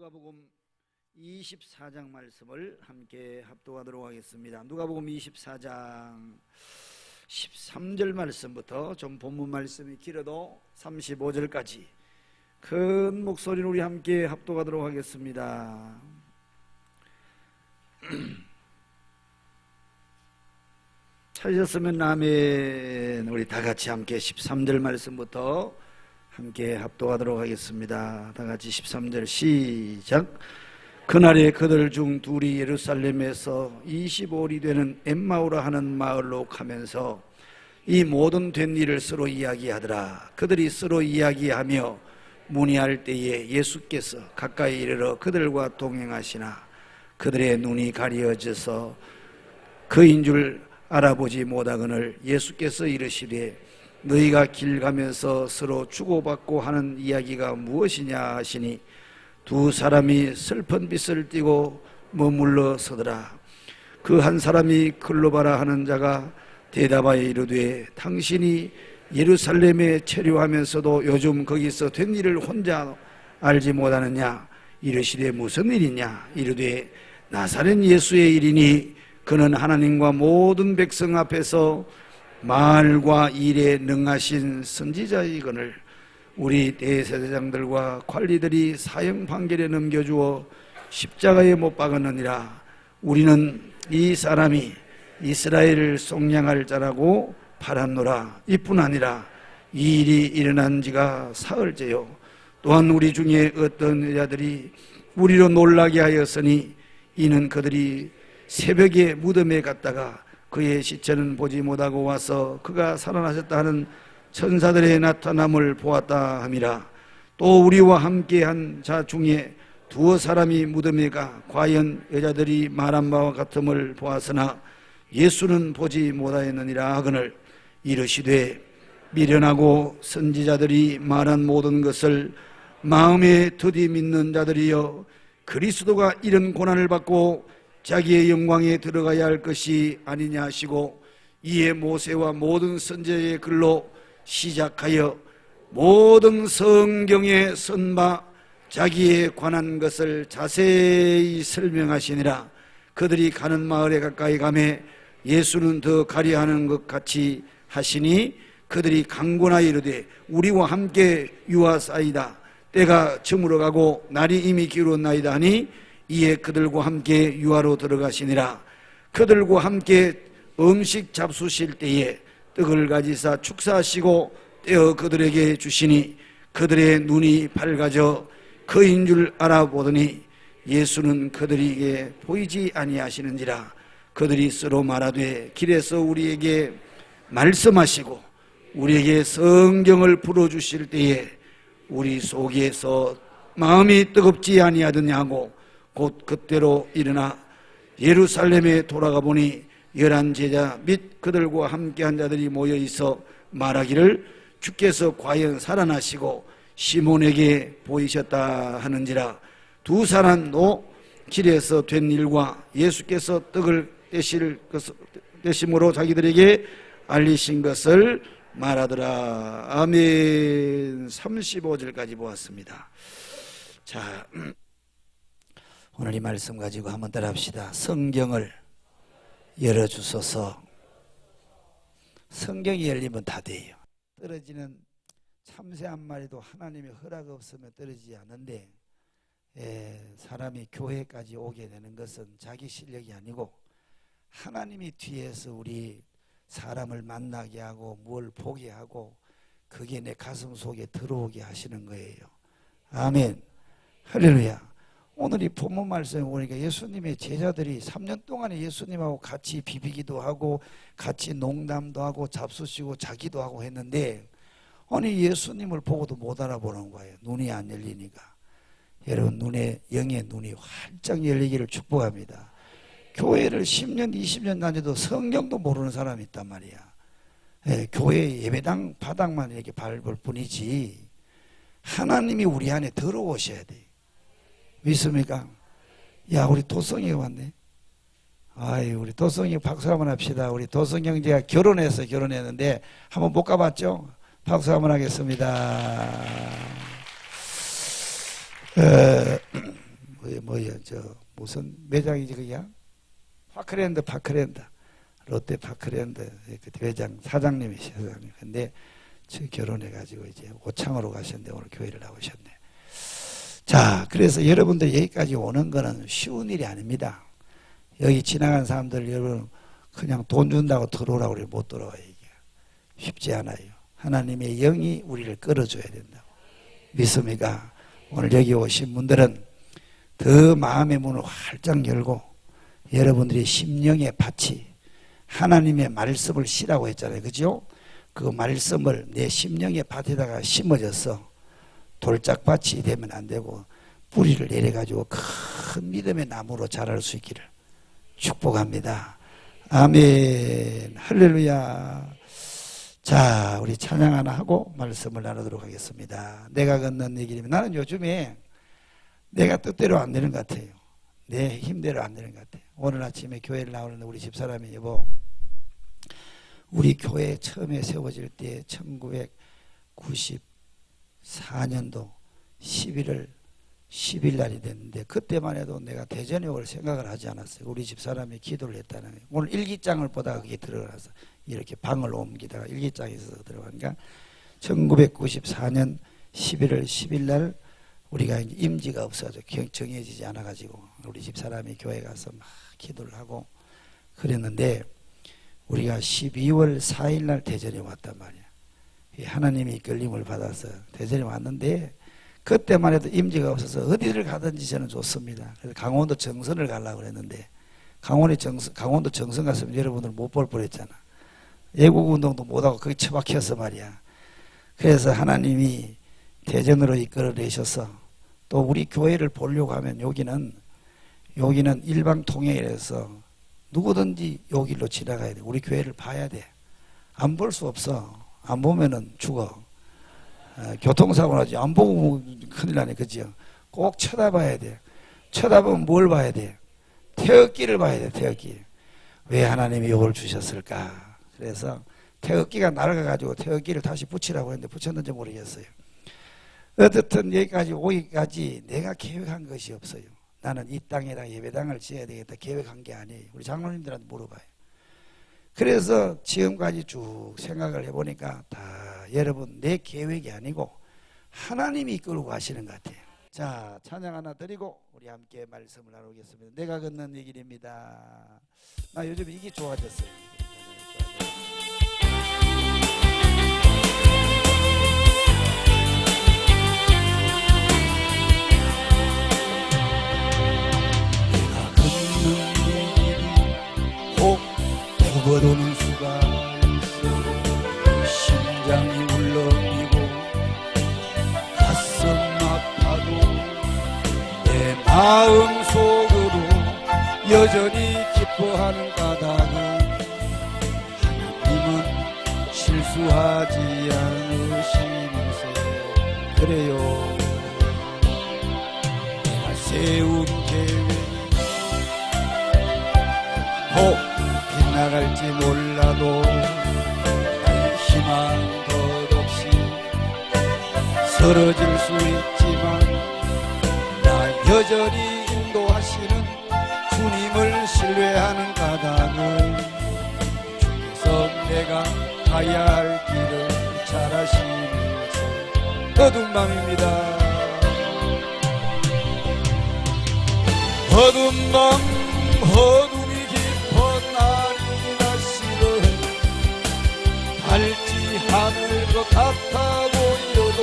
누가복음 24장 말씀을 함께 합독하도록 하겠습니다. 누가복음 24장 13절 말씀부터 좀 본문 말씀이 길어도 35절까지 큰 목소리로 우리 함께 합독하도록 하겠습니다. 찾으셨으면 아멘. 우리 다 같이 함께 13절 말씀부터 함께 합독하도록 하겠습니다. 다 같이 13절 시작. 그날에 그들 중 둘이 예루살렘에서 25里되는 엠마오라 하는 마을로 가면서 이 모든 된 일을 서로 이야기하더라. 그들이 서로 이야기하며 문의할 때에 예수께서 가까이 이르러 그들과 동행하시나 그들의 눈이 가려져서 그인 줄 알아보지 못하거늘 예수께서 이르시되 너희가 길 가면서 서로 주고받고 하는 이야기가 무엇이냐 하시니 두 사람이 슬픈 빛을 띠고 머물러 서더라. 그 한 사람이 글로바라 하는 자가 대답하여 이르되 당신이 예루살렘에 체류하면서도 요즘 거기서 된 일을 혼자 알지 못하느냐. 이르시되 무슨 일이냐. 이르되 나사렛 예수의 일이니 그는 하나님과 모든 백성 앞에서 말과 일에 능하신 선지자이거늘 우리 대제사장들과 관리들이 사형 판결에 넘겨주어 십자가에 못 박았느니라. 우리는 이 사람이 이스라엘을 속량할 자라고 팔았노라. 이뿐 아니라 이 일이 일어난 지가 사흘째요. 또한 우리 중에 어떤 여자들이 우리로 놀라게 하였으니 이는 그들이 새벽에 무덤에 갔다가 그의 시체는 보지 못하고 와서 그가 살아나셨다 하는 천사들의 나타남을 보았다 함이라. 또 우리와 함께한 자 중에 두어 사람이 무덤에 가 과연 여자들이 말한 바와 같음을 보았으나 예수는 보지 못하였느니라 하거늘 이르시되 미련하고 선지자들이 말한 모든 것을 마음에 드디 믿는 자들이여 그리스도가 이런 고난을 받고 자기의 영광에 들어가야 할 것이 아니냐 하시고 이에 모세와 모든 선지자의 글로 시작하여 모든 성경에 쓴 바 자기에 관한 것을 자세히 설명하시니라. 그들이 가는 마을에 가까이 가매 예수는 더 가려하는 것 같이 하시니 그들이 강권하여 이르되 우리와 함께 유하사이다. 때가 저물어가고 날이 이미 기울었나이다 하니 이에 그들과 함께 유하로 들어가시니라. 그들과 함께 음식 잡수실 때에 떡을 가지사 축사하시고 떼어 그들에게 주시니 그들의 눈이 밝아져 그인 줄 알아보더니 예수는 그들에게 보이지 아니하시는지라. 그들이 서로 말하되 길에서 우리에게 말씀하시고 우리에게 성경을 풀어주실 때에 우리 속에서 마음이 뜨겁지 아니하더냐고 곧 그때로 일어나 예루살렘에 돌아가 보니 11 제자 및 그들과 함께한 자들이 모여 있어 말하기를 주께서 과연 살아나시고 시몬에게 보이셨다 하는지라. 두 사람도 길에서 된 일과 예수께서 떡을 떼심으로 자기들에게 알리신 것을 말하더라. 아멘. 35절까지 보았습니다. 자, 오늘 이 말씀 가지고 한번 따라합시다. 성경을 열어주소서. 성경이 열리면 다 돼요. 떨어지는 참새 한 마리도 하나님의 허락 없으면 떨어지지 않는데 사람이 교회까지 오게 되는 것은 자기 실력이 아니고 하나님이 뒤에서 우리 사람을 만나게 하고 뭘 보게 하고 그게 내 가슴 속에 들어오게 하시는 거예요. 아멘. 할렐루야. 오늘 이 본문 말씀에 보니까 예수님의 제자들이 3년 동안에 예수님하고 같이 비비기도 하고 같이 농담도 하고 잡수시고 자기도 하고 했는데 아니 예수님을 보고도 못 알아보는 거예요. 눈이 안 열리니까. 여러분 영의 눈이 활짝 열리기를 축복합니다. 교회를 10년 20년 다녀도 성경도 모르는 사람이 있단 말이야. 교회 예배당 바닥만 이렇게 밟을 뿐이지 하나님이 우리 안에 들어오셔야 돼요. 믿습니까? 야, 우리 도성이가 왔네. 아이, 우리 도성이 박수 한번 합시다. 우리 도성 형제가 결혼했는데 한번 못 가봤죠? 박수 한번 하겠습니다. 뭐야 무슨 매장이지 그게? 파크랜드 롯데 파크랜드 그 회장 사장님이셔요. 근데 저 결혼해가지고 이제 오창으로 가셨는데 오늘 교회를 나오셨네. 자, 그래서 여러분들 여기까지 오는 거는 쉬운 일이 아닙니다. 여기 지나간 사람들 여러분 그냥 돈 준다고 들어오라고 그래 못 들어와요. 이게 쉽지 않아요. 하나님의 영이 우리를 끌어줘야 된다고 믿습니까? 오늘 여기 오신 분들은 더 마음의 문을 활짝 열고 여러분들이 심령의 밭이 하나님의 말씀을 씨라고 했잖아요. 그죠? 그 말씀을 내 심령의 밭에다가 심어져서 돌짝밭이 되면 안 되고 뿌리를 내려가지고 큰 믿음의 나무로 자랄 수 있기를 축복합니다. 아멘. 할렐루야. 자, 우리 찬양 하나 하고 말씀을 나누도록 하겠습니다. 내가 걷는 내 길이면 나는 요즘에 내가 뜻대로 안 되는 것 같아요. 내 힘대로 안 되는 것 같아요. 오늘 아침에 교회를 나오는데 우리 집사람이 여보 우리 교회 처음에 세워질 때 1994년도 11월 10일 날이 됐는데 그때만 해도 내가 대전에 올 생각을 하지 않았어요. 우리 집사람이 기도를 했다는 거예요. 오늘 일기장을 보다가 그게 들어가서 이렇게 방을 옮기다가 일기장에 있어서 들어가니까 1994년 11월 10일 날 우리가 이제 임지가 없어져 정해지지 않아가지고 우리 집사람이 교회 가서 막 기도를 하고 그랬는데 우리가 12월 4일 날 대전에 왔단 말이야. 하나님이 이끌림을 받아서 대전에 왔는데 그때만 해도 임지가 없어서 어디를 가든지 저는 좋습니다. 그래서 강원도 정선을 가려고 그랬는데 강원도 정선 갔으면 여러분들 못 볼 뻔했잖아. 애국 운동도 못하고 거기 처박혀서 말이야. 그래서 하나님이 대전으로 이끌어내셔서 또 우리 교회를 보려고 하면 여기는 일방 통행이라서 누구든지 여기로 지나가야 돼. 우리 교회를 봐야 돼. 안 볼 수 없어. 안 보면은 죽어. 교통사고 나지. 안 보고 큰일 나네. 그죠? 꼭 쳐다봐야 돼. 쳐다보면 뭘 봐야 돼? 태극기를 봐야 돼. 태극기. 왜 하나님이 이걸 주셨을까? 그래서 태극기가 날아가가지고 태극기를 다시 붙이라고 했는데 붙였는지 모르겠어요. 어쨌든 여기까지 오기까지 내가 계획한 것이 없어요. 나는 이 땅에다 예배당을 지어야 되겠다 계획한 게 아니에요. 우리 장로님들한테 물어봐요. 그래서 지금까지 쭉 생각을 해보니까 다 여러분 내 계획이 아니고 하나님이 이끌고 가시는 것 같아요. 자, 찬양 하나 드리고 우리 함께 말씀을 나누겠습니다. 내가 걷는 이 길입니다. 나 요즘 이게 좋아졌어요. 걷어오는 수가 있어 심장이 울렁이고 가슴 아파도 내 마음 속으로 여전히 기뻐하는 까닭은 하나님은 실수하지 않으시면서 그래요. 내가 세운 계획이 나갈지 몰라도 날 희망 덧없이 쓰러질 수 있지만 나 여전히 인도하시는 주님을 신뢰하는 까닭은 주께서 내가 가야 할 길을 잘 아시면서 어두운 밤입니다. 어두운 밤 어둠이 깊은 날이나 싫어 달지 하늘 것 같아 보여도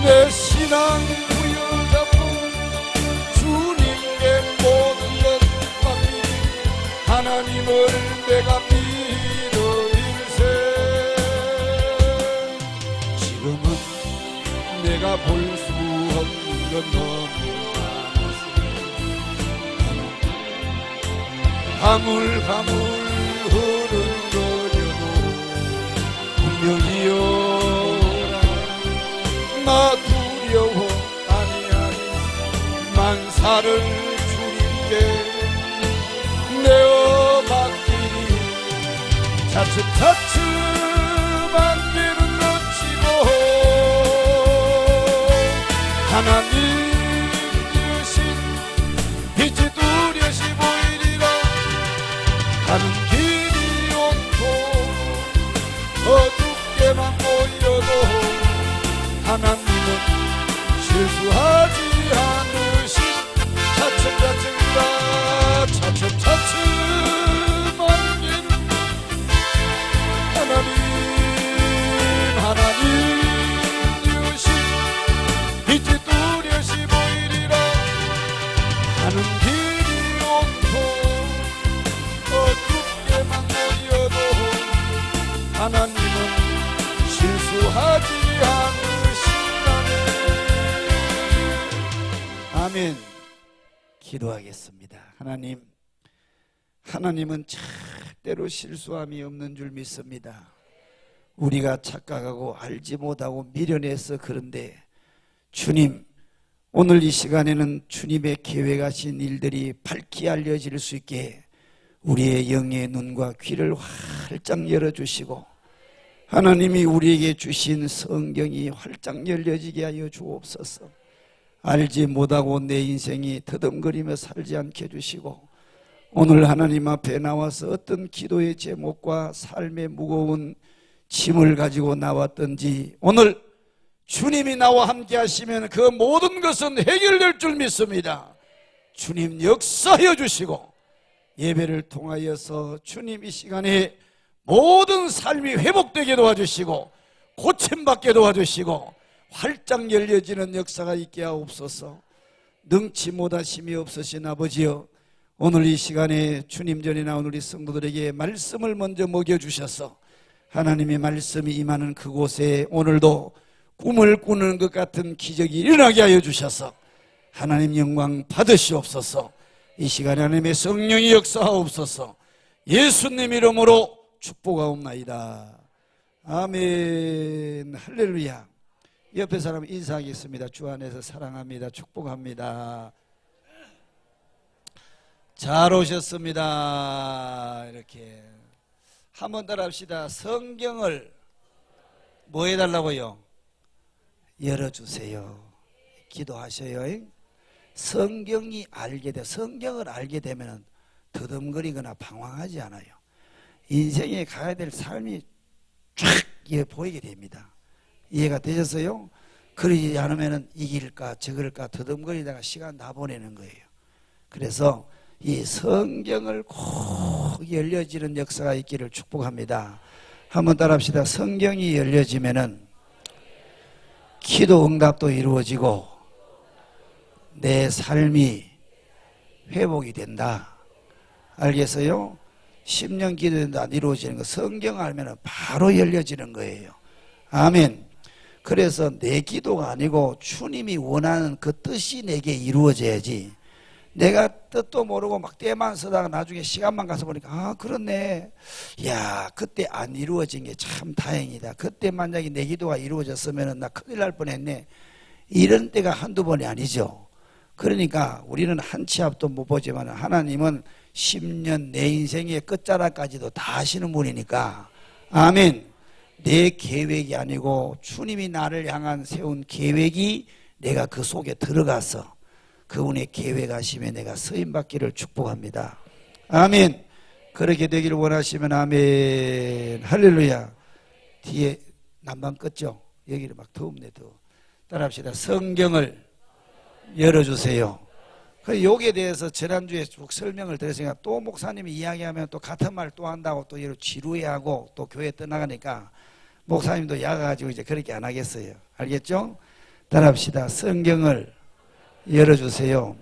내 신앙 부여잡고 주님께 모든 것 맡기니 하나님을 내가 믿어일세. 지금은 내가 볼 수 없는 건 너무 가물가물 흐른거려도 분명히여라 나 두려워 아니하니 만사를 주님께 내어 맡기니 차츰차츰 안개는 걷히고 하나님 주신 빛이 뚜렷이 보이리라. 가는 길이 온통 어둡게만 보여도 하나님은 실수하지 않으신 차츰차츰이라. 차츰차츰 만일 하나님 주신 빛이 뚜렷이 보이리라. 가는 길이 온통 어둡게만 보여도 하나님은 실수하지 않으신다네. 아멘. 기도하겠습니다. 하나님은 절대로 실수함이 없는 줄 믿습니다. 우리가 착각하고 알지 못하고 미련해서 그런데 주님, 오늘 이 시간에는 주님의 계획하신 일들이 밝히 알려질 수 있게 우리의 영의 눈과 귀를 활짝 열어주시고 하나님이 우리에게 주신 성경이 활짝 열려지게 하여 주옵소서. 알지 못하고 내 인생이 더듬거리며 살지 않게 해주시고 오늘 하나님 앞에 나와서 어떤 기도의 제목과 삶의 무거운 짐을 가지고 나왔던지 오늘 주님이 나와 함께 하시면 그 모든 것은 해결될 줄 믿습니다. 주님 역사하여 주시고 예배를 통하여서 주님 이 시간에 모든 삶이 회복되게 도와주시고 고침받게 도와주시고 활짝 열려지는 역사가 있게 하옵소서. 능치 못하심이 없으신 아버지여, 오늘 이 시간에 주님 전에 나온 우리 성도들에게 말씀을 먼저 먹여주셔서 하나님의 말씀이 임하는 그곳에 오늘도 꿈을 꾸는 것 같은 기적이 일어나게 하여 주셔서 하나님 영광 받으시옵소서. 이 시간에 하나님의 성령이 역사하옵소서. 예수님 이름으로 축복하옵나이다. 아멘. 할렐루야. 옆에 사람 인사하겠습니다. 주 안에서 사랑합니다. 축복합니다. 잘 오셨습니다. 이렇게 한번 따라 합시다. 성경을 뭐 해달라고요? 열어주세요. 기도하셔요. 성경을 알게 되면 더듬거리거나 방황하지 않아요. 인생에 가야 될 삶이 쫙 보이게 됩니다. 이해가 되셨어요? 그러지 않으면 이길까 저길까 더듬거리다가 시간 다 보내는 거예요. 그래서 이 성경을 꼭 열려지는 역사가 있기를 축복합니다. 한번 따라합시다. 성경이 열려지면은 기도 응답도 이루어지고 내 삶이 회복이 된다. 알겠어요? 10년 기도도 안 이루어지는 거 성경 알면 바로 열려지는 거예요. 아멘. 그래서 내 기도가 아니고 주님이 원하는 그 뜻이 내게 이루어져야지, 내가 뜻도 모르고 막 때만 쓰다가 나중에 시간만 가서 보니까 아 그렇네, 야 그때 안 이루어진 게 참 다행이다, 그때 만약에 내 기도가 이루어졌으면 나 큰일 날 뻔했네, 이런 때가 한두 번이 아니죠. 그러니까 우리는 한 치 앞도 못 보지만 하나님은 10년 내 인생의 끝자락까지도 다 아시는 분이니까 아멘. 내 계획이 아니고 주님이 나를 향한 세운 계획이 내가 그 속에 들어가서 그분의 계획하심에 내가 쓰임받기를 축복합니다. 아멘. 그렇게 되기를 원하시면 아멘. 할렐루야. 뒤에 난방 껐죠? 여기를 막 더웁네. 더워. 따라합시다. 성경을 열어주세요. 여기에 대해서 지난주에 쭉 설명을 드렸으니까 또 목사님이 이야기하면 또 같은 말 또 한다고 또 지루해하고 또 교회 떠나가니까 목사님도 야가지고 이제 그렇게 안 하겠어요. 알겠죠? 따라합시다. 성경을 열어주세요.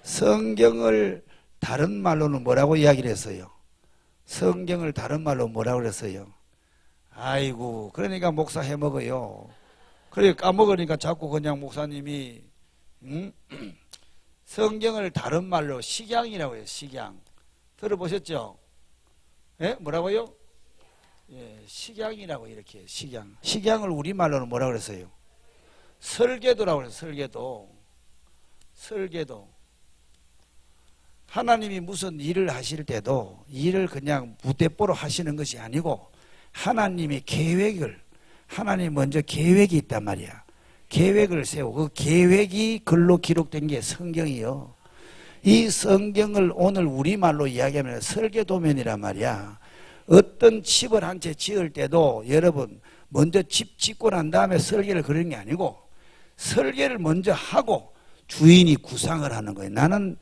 성경을 다른 말로는 뭐라고 이야기를 했어요? 성경을 다른 말로 뭐라고 그랬어요? 아이고, 그러니까 목사 해먹어요. 그래 까먹으니까 자꾸 그냥 목사님이 성경을 다른 말로 식양이라고 해요. 식양. 들어보셨죠? 예? 뭐라고요? 예, 식양이라고 이렇게 식양. 식양을 우리말로는 뭐라고 그랬어요? 설계도라고 그래요. 설계도. 하나님이 무슨 일을 하실 때도 일을 그냥 무대뽀로 하시는 것이 아니고 하나님이 계획을, 하나님 먼저 계획이 있단 말이야. 계획을 세우고 그 계획이 글로 기록된 게 성경이요. 이 성경을 오늘 우리말로 이야기하면 설계도면이란 말이야. 어떤 집을 한 채 지을 때도 여러분 먼저 집 짓고 난 다음에 설계를 그리는 게 아니고 설계를 먼저 하고 주인이 구상을 하는 거예요. 나는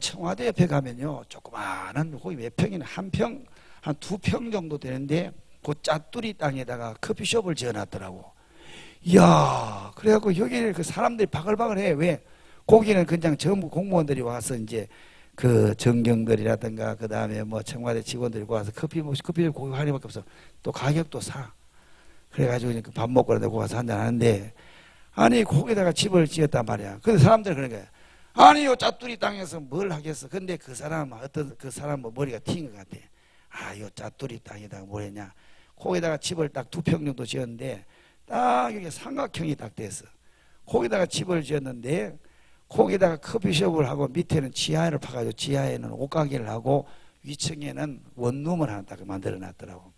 청와대 옆에 가면요 조그마한 거기 몇 평이나 한 평, 한 2평 정도 되는데 그 짜투리 땅에다가 커피숍을 지어놨더라고. 이야, 그래갖고 여기는 그 사람들이 바글바글해. 왜? 거기는 그냥 전부 공무원들이 와서 이제 그 정경들이라든가 그 다음에 뭐 청와대 직원들이 와서 커피를 고기 하나밖에 없어. 또 가격도 사. 그래가지고 밥 먹고 나서 와서 한잔 하는데, 아니 거기다가 집을 지었단 말이야. 근데 사람들이 그런 거야. 아니 요 짜투리 땅에서 뭘 하겠어. 근데 그 사람 어떤 그 사람 뭐 머리가 튄 것 같아. 아, 요 짜투리 땅에다가 뭘 했냐. 거기다가 집을 딱 2평 정도 지었는데 딱 여기 삼각형이 딱 됐어. 거기다가 집을 지었는데 거기다가 커피숍을 하고 밑에는 지하를 파가지고 지하에는 옷가게를 하고 위층에는 원룸을 하나 딱 만들어 놨더라고.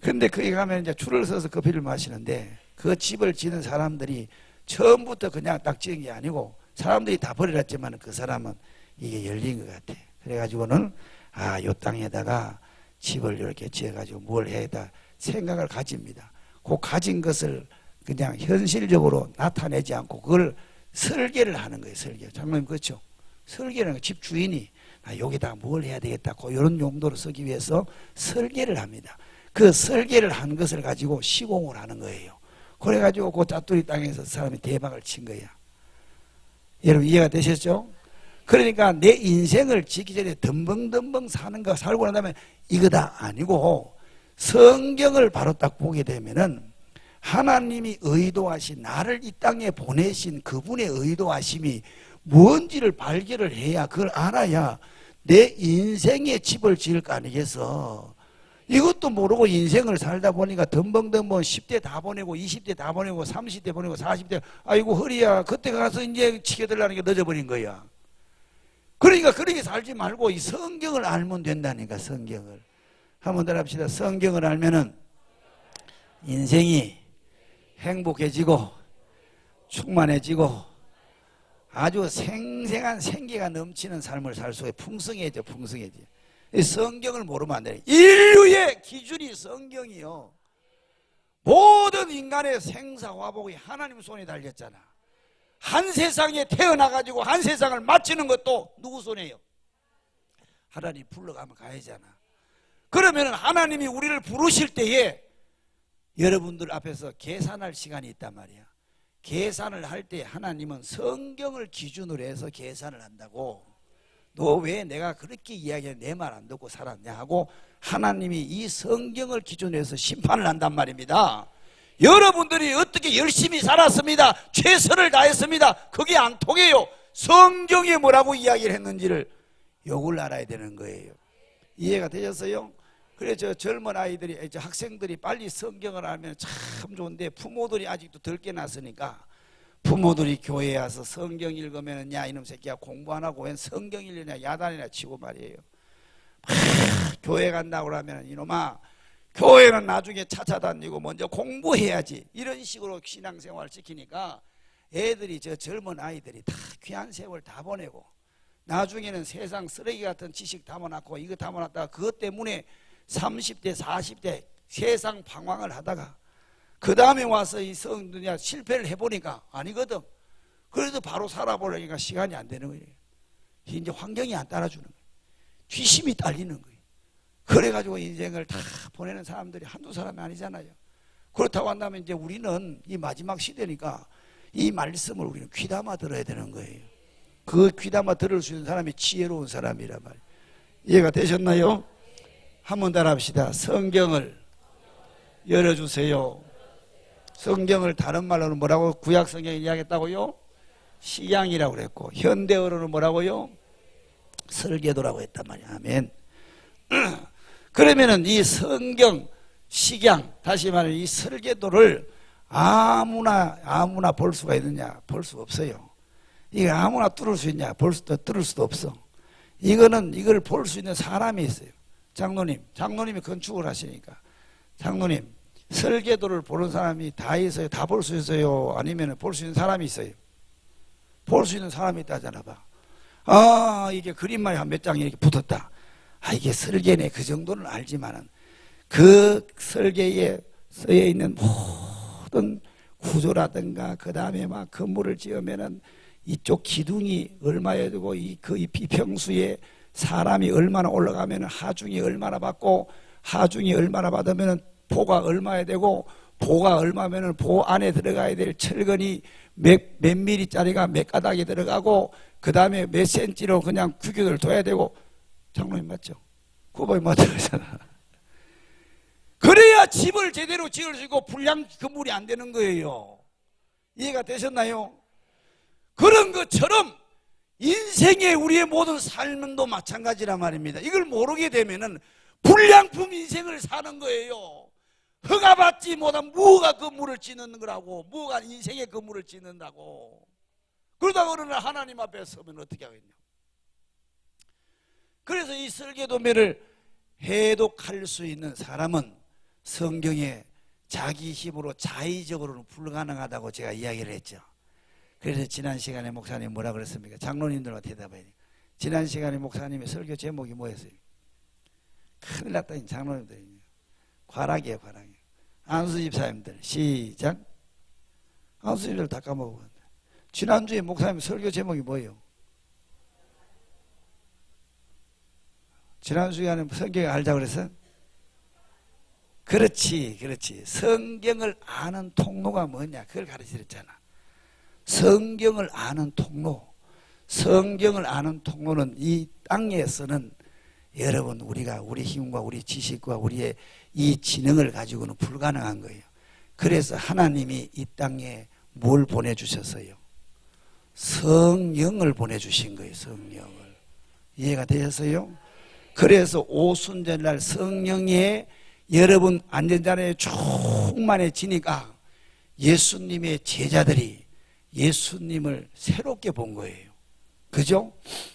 근데 거기 가면 이제 줄을 서서 커피를 마시는데 그 집을 지는 사람들이 처음부터 그냥 딱 지은 게 아니고 사람들이 다 버려놨지만 그 사람은 이게 열린 것 같아. 그래가지고는 아, 요 땅에다가 집을 이렇게 지어가지고 뭘 해야다 생각을 가집니다. 그 가진 것을 그냥 현실적으로 나타내지 않고 그걸 설계를 하는 거예요. 설계. 장로님 그렇죠? 설계라는 거 집 주인이 아, 여기다가 뭘 해야 되겠다. 이런 용도로 쓰기 위해서 설계를 합니다. 그 설계를 한 것을 가지고 시공을 하는 거예요. 그래가지고 그 짜투리 땅에서 사람이 대박을 친 거야. 여러분 이해가 되셨죠? 그러니까 내 인생을 지기 전에 덤벙덤벙 사는 거 살고 난 다음에 이거다 아니고 성경을 바로 딱 보게 되면은 하나님이 의도하신 나를 이 땅에 보내신 그분의 의도하심이 뭔지를 발견을 해야 그걸 알아야 내 인생의 집을 지을 거 아니겠어. 이것도 모르고 인생을 살다 보니까 덤벙덤벙 10대 다 보내고 20대 다 보내고 30대 보내고 40대 아이고 허리야 그때 가서 이제 치켜들라는 게 늦어버린 거야. 그러니까 그렇게 살지 말고 이 성경을 알면 된다니까. 성경을 한번 더 합시다. 성경을 알면은 인생이 행복해지고 충만해지고 아주 생생한 생기가 넘치는 삶을 살 수 있어요. 풍성해져. 풍성해져. 이 성경을 모르면 안 돼. 인류의 기준이 성경이요. 모든 인간의 생사화복이 하나님 손에 달렸잖아. 한 세상에 태어나가지고 한 세상을 마치는 것도 누구 손에요? 하나님 불러가면 가야잖아. 그러면 하나님이 우리를 부르실 때에 여러분들 앞에서 계산할 시간이 있단 말이야. 계산을 할 때 하나님은 성경을 기준으로 해서 계산을 한다고. 너 왜 내가 그렇게 이야기해 내 말 안 듣고 살았냐 하고 하나님이 이 성경을 기준으로 해서 심판을 한단 말입니다. 여러분들이 어떻게 열심히 살았습니다. 최선을 다했습니다. 그게 안 통해요. 성경에 뭐라고 이야기를 했는지를 요걸 알아야 되는 거예요. 이해가 되셨어요? 그래서 젊은 아이들이 학생들이 빨리 성경을 알면 참 좋은데 부모들이 아직도 덜 깨놨으니까 부모들이 교회에 와서 성경 읽으면 야 이놈 새끼야 공부 안 하고 웬 성경 읽느냐 야단이나 치고 말이에요. 교회 간다고 하면 이놈아 교회는 나중에 찾아다니고 먼저 공부해야지 이런 식으로 신앙생활을 시키니까 애들이 저 젊은 아이들이 다 귀한 세월 다 보내고 나중에는 세상 쓰레기 같은 지식 담아놨고 이거 담아놨다가 그것 때문에 30대 40대 세상 방황을 하다가 그 다음에 와서 이 성도냐 실패를 해보니까 아니거든. 그래도 바로 살아보려니까 시간이 안 되는 거예요. 이제 환경이 안 따라주는 거예요. 귀심이 딸리는 거예요. 그래가지고 인생을 다 보내는 사람들이 한두 사람이 아니잖아요. 그렇다고 한다면 이제 우리는 이 마지막 시대니까 이 말씀을 우리는 귀담아 들어야 되는 거예요. 그 귀담아 들을 수 있는 사람이 지혜로운 사람이란 말이에요. 이해가 되셨나요? 한번 따라합시다. 성경을 열어주세요. 성경을 다른 말로는 뭐라고 구약 성경에 이야기했다고요? 식양이라고 그랬고 현대어로는 뭐라고요? 설계도라고 했단 말이야. 아멘. 그러면은 이 성경 식양 다시 말하면 이 설계도를 아무나 볼 수가 있느냐? 볼 수 없어요. 이게 아무나 뚫을 수 있냐? 뚫을 수도 없어. 이걸 볼 수 있는 사람이 있어요. 장로님이 건축을 하시니까 장로님 설계도를 보는 사람이 다 있어요? 다 볼 수 있어요? 아니면 볼 수 있는 사람이 있어요? 볼 수 있는 사람이 있다잖아 봐. 아, 이게 그림말이 한 몇 장이 이렇게 붙었다. 아, 이게 설계네. 그 정도는 알지만은 그 설계에 쓰여 있는 모든 구조라든가 그 다음에 막 건물을 지으면은 이쪽 기둥이 얼마야 되고 그 비평수에 사람이 얼마나 올라가면은 하중이 얼마나 받고 하중이 얼마나 받으면은 보가 얼마야 되고 보가 얼마면은 보 안에 들어가야 될 철근이 몇 미리짜리가 몇 가닥이 들어가고 그 다음에 몇 센치로 그냥 규격을 둬야 되고. 장로님 맞죠? 그거 맞잖아. 그래야 집을 제대로 지을 수 있고 불량 건물이 안 되는 거예요. 이해가 되셨나요? 그런 것처럼 인생의 우리의 모든 삶도 마찬가지란 말입니다. 이걸 모르게 되면은 불량품 인생을 사는 거예요. 허가받지 못한 무가 건물을 짓는 거라고. 무가 인생의 건물을 짓는다고. 그러다가 어느 날 하나님 앞에 서면 어떻게 하겠냐. 그래서 이 설계도매를 해독할 수 있는 사람은 성경에 자기 힘으로 자의적으로는 불가능하다고 제가 이야기를 했죠. 그래서 지난 시간에 목사님 뭐라 그랬습니까? 장로님들과 대답해야 돼요. 지난 시간에 목사님의 설교 제목이 뭐였어요? 큰일 났다. 장로님들이 과락이에요. 과락. 안수 집사님들 시작. 안수 집사님들 다 까먹어. 지난주에 목사님 설교 제목이 뭐예요? 지난 시간에 성경을 알자고 그랬어? 그렇지. 성경을 아는 통로가 뭐냐? 그걸 가르치랬잖아. 성경을 아는 통로. 성경을 아는 통로는 이 땅에서는 여러분 우리가 우리 힘과 우리 지식과 우리의 이 지능을 가지고는 불가능한 거예요. 그래서 하나님이 이 땅에 뭘 보내주셨어요? 성령을 보내주신 거예요. 성령을. 이해가 되셨어요? 그래서 오순절날 성령에 여러분 안전자리에 충만해지니까 예수님의 제자들이 예수님을 새롭게 본 거예요. 그죠?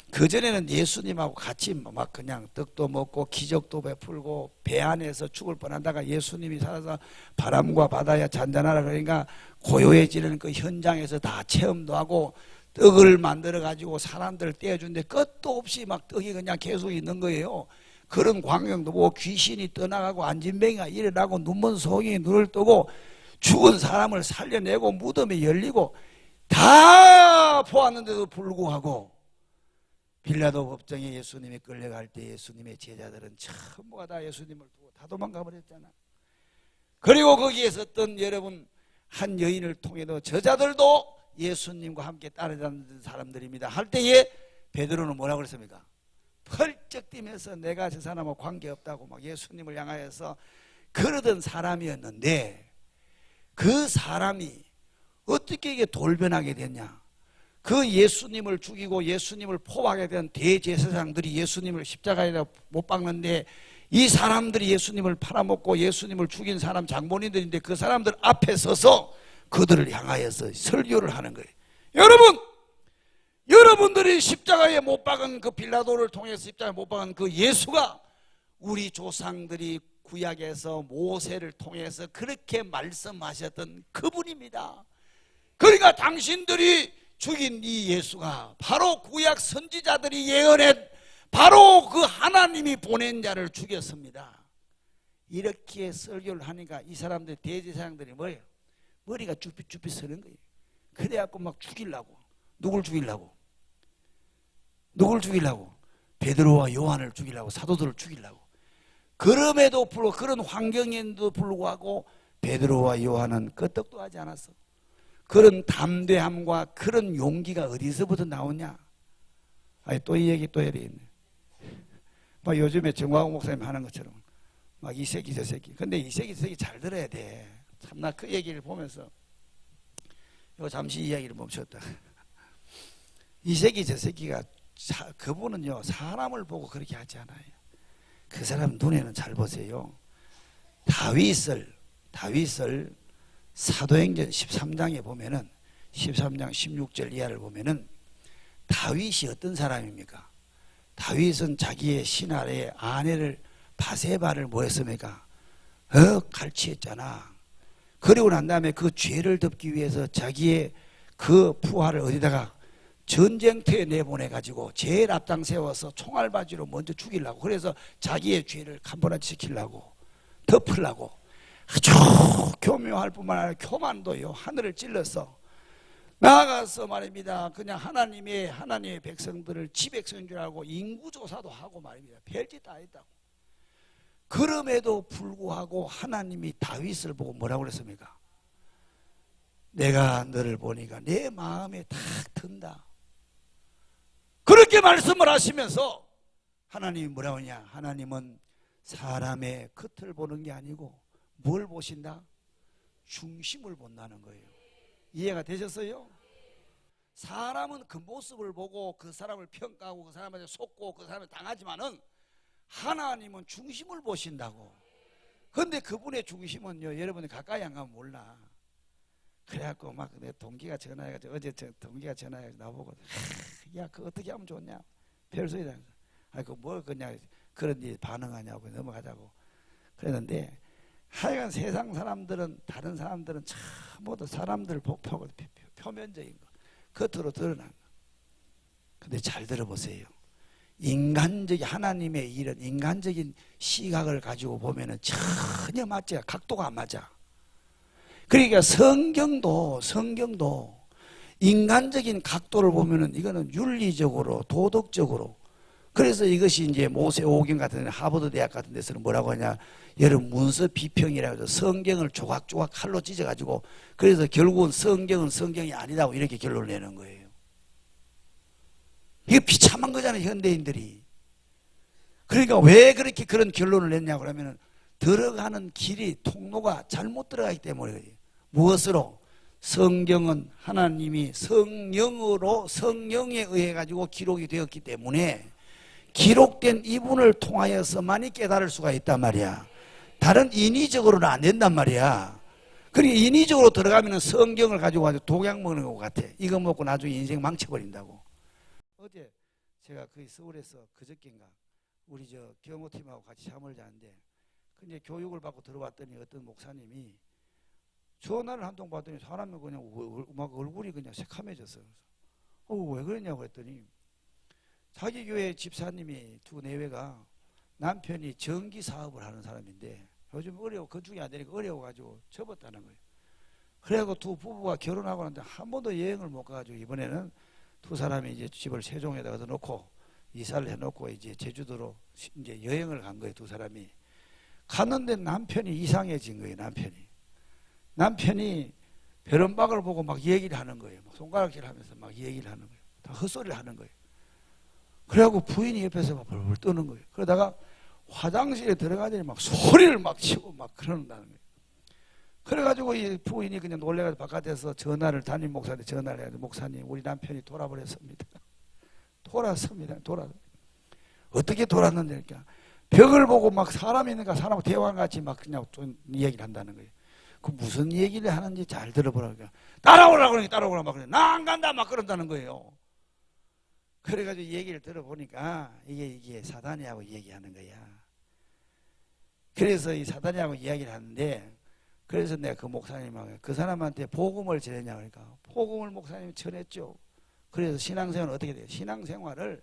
그전에는 예수님하고 같이 막 그냥 떡도 먹고 기적도 베풀고 배 안에서 죽을 뻔하다가 예수님이 살아서 바람과 바다에 잔잔하라 그러니까 고요해지는 그 현장에서 다 체험도 하고 떡을 만들어 가지고 사람들을 떼어주는데 끝도 없이 막 떡이 그냥 계속 있는 거예요. 그런 광경도 보고 귀신이 떠나가고 안진뱅이가 일어나고 눈먼 소경이 눈을 뜨고 죽은 사람을 살려내고 무덤이 열리고 다 보았는데도 불구하고 빌라도 법정에 예수님이 끌려갈 때 예수님의 제자들은 전부가 다 예수님을 두고 다 도망가 버렸잖아. 그리고 거기에 있었던 여러분 한 여인을 통해서 저자들도 예수님과 함께 따라다니는 사람들입니다. 할 때에 베드로는 뭐라고 그랬습니까? 펄쩍 뛰면서 내가 저 사람하고 관계없다고 막 예수님을 향하여서 그러던 사람이었는데 그 사람이 어떻게 이게 돌변하게 됐냐? 그 예수님을 죽이고 예수님을 포박하게 된 대제사장들이 예수님을 십자가에다 못 박는데 이 사람들이 예수님을 팔아먹고 예수님을 죽인 사람 장본인들인데 그 사람들 앞에 서서 그들을 향하여서 설교를 하는 거예요. 여러분들이 십자가에 못 박은 그 빌라도를 통해서 십자가에 못 박은 그 예수가 우리 조상들이 구약에서 모세를 통해서 그렇게 말씀하셨던 그분입니다. 그러니까 당신들이 죽인 이 예수가 바로 구약 선지자들이 예언한 바로 그 하나님이 보낸 자를 죽였습니다. 이렇게 설교를 하니까 이 사람들 대제사장들이 뭐예요? 머리가 쭈삣쭈삣 서는 거예요. 그래갖고 막 죽이려고. 누굴 죽이려고? 베드로와 요한을 죽이려고, 사도들을 죽이려고. 그럼에도 불구하고 그런 환경에도 불구하고 베드로와 요한은 끄떡도 하지 않았어. 그런 담대함과 그런 용기가 어디서부터 나오냐? 아니 또 이 얘기 또 해야 되겠네. 막 요즘에 정광호 목사님 하는 것처럼 막 이 새끼 저 새끼. 근데 이 새끼 저 새끼 잘 들어야 돼. 참나 그 얘기를 보면서 요 잠시 이야기를 멈췄다. 이 새끼 저 새끼가 그분은요 사람을 보고 그렇게 하지 않아요. 그 사람 눈에는 잘 보세요. 다윗을 사도행전 13장에 보면은 13장 16절 이하를 보면은 다윗이 어떤 사람입니까? 다윗은 자기의 신하의 아내를 바세바를 뭐 했습니까? 갈취했잖아. 그리고 난 다음에 그 죄를 덮기 위해서 자기의 그 부하를 어디다가 전쟁터에 내보내가지고 제일 앞장 세워서 총알바지로 먼저 죽이려고, 그래서 자기의 죄를 간번화시키려고, 덮으려고 아주 교묘할 뿐만 아니라 교만도요 하늘을 찔렀어. 나아가서 말입니다, 그냥 하나님의 백성들을 지백성인 줄 알고 인구조사도 하고 말입니다. 별짓 다 했다고. 그럼에도 불구하고 하나님이 다윗을 보고 뭐라고 그랬습니까? 내가 너를 보니까 내 마음에 탁 든다. 그렇게 말씀을 하시면서 하나님이 뭐라고 하냐? 하나님은 사람의 겉을 보는 게 아니고 뭘 보신다? 중심을 본다는 거예요. 이해가 되셨어요? 사람은 그 모습을 보고 그 사람을 평가하고 그 사람한테 속고 그 사람을 당하지만은 하나님은 중심을 보신다고. 그런데 그분의 중심은요, 여러분이 가까이 안 가면 몰라. 그래갖고 막 내 동기가 전화해가지고, 어제 동기가 전화해가지고 나보고, 야, 그거 어떻게 하면 좋냐? 별소리다. 아니, 뭘 그냥 그런 일 반응하냐고 넘어가자고 그랬는데, 하여간 세상 사람들은, 다른 사람들은 참 모두 사람들 복표고 표면적인 거, 겉으로 드러난 거. 근데 잘 들어보세요. 인간적인, 하나님의 일은 인간적인 시각을 가지고 보면은 전혀 맞지, 각도가 안 맞아. 그러니까 성경도 인간적인 각도를 보면은 이거는 윤리적으로, 도덕적으로. 그래서 이것이 이제 모세오경 같은 데, 하버드 대학 같은 데서는 뭐라고 하냐, 여러분 문서 비평이라고 해서 성경을 조각조각 칼로 찢어가지고, 그래서 결국은 성경은 성경이 아니라고 이렇게 결론을 내는 거예요. 이게 비참한 거잖아요, 현대인들이. 그러니까 왜 그렇게 그런 결론을 냈냐고 그러면은 들어가는 길이, 통로가 잘못 들어가기 때문에 그래요. 무엇으로? 성경은 하나님이 성령으로, 성령에 의해 가지고 기록이 되었기 때문에 기록된 이분을 통하여서만이 깨달을 수가 있단 말이야. 다른 인위적으로는 안 된단 말이야. 그러니까 인위적으로 들어가면 성경을 가지고 가지고 독약 먹는 것 같아. 이거 먹고 나중에 인생 망쳐버린다고. 어제 제가 거의 서울에서 그저께인가 우리 저 경호팀하고 같이 잠을 자는데, 근데 교육을 받고 들어왔더니 어떤 목사님이 전화를 한 통 받더니 사람이 그냥 막 얼굴이 그냥 새카매졌어요. 왜 그랬냐고 했더니 자기 교회 집사님이 두 내외가 남편이 전기 사업을 하는 사람인데 요즘 건축이 안 되니까 어려워가지고 접었다는 거예요. 그래갖고 두 부부가 결혼하고 났는데 한 번도 여행을 못 가가지고 이번에는 두 사람이 이제 집을 세종에다 얻어놓고 이사를 해놓고 이제 제주도로 이제 여행을 간 거예요. 두 사람이 갔는데 남편이 이상해진 거예요. 남편이 벼른박을 보고 막 얘기를 하는 거예요. 막 손가락질 하면서 막 얘기를 하는 거예요. 다 헛소리를 하는 거예요. 그래갖고 부인이 옆에서 막 벌벌 떠는 거예요. 그러다가 화장실에 들어가더니 막 소리를 막 치고 막 그런다는 거예요. 그래가지고 이 부인이 그냥 놀래가지고 바깥에서 전화를, 담임 목사한테 전화를 해가지고, 목사님, 우리 남편이 돌아버렸습니다. 돌았습니다. 어떻게 돌았는데, 그러니까 벽을 보고 막 사람이 있는가, 사람하고 대화같이 막 그냥 좀 얘기를 한다는 거예요. 그 무슨 얘기를 하는지 잘 들어보라고. 따라오라고 그러니까 따라오라고 막 그래. 나 안 간다 막 그런다는 거예요. 그래가지고 얘기를 들어보니까 이게 사단이하고 얘기하는 거야. 그래서 이 사단이하고 이야기를 하는데, 그래서 내가 그 목사님하고 그 사람한테 복음을 전했냐 그러니까 복음을 목사님이 전했죠. 그래서 신앙생활은 어떻게 돼요? 신앙생활을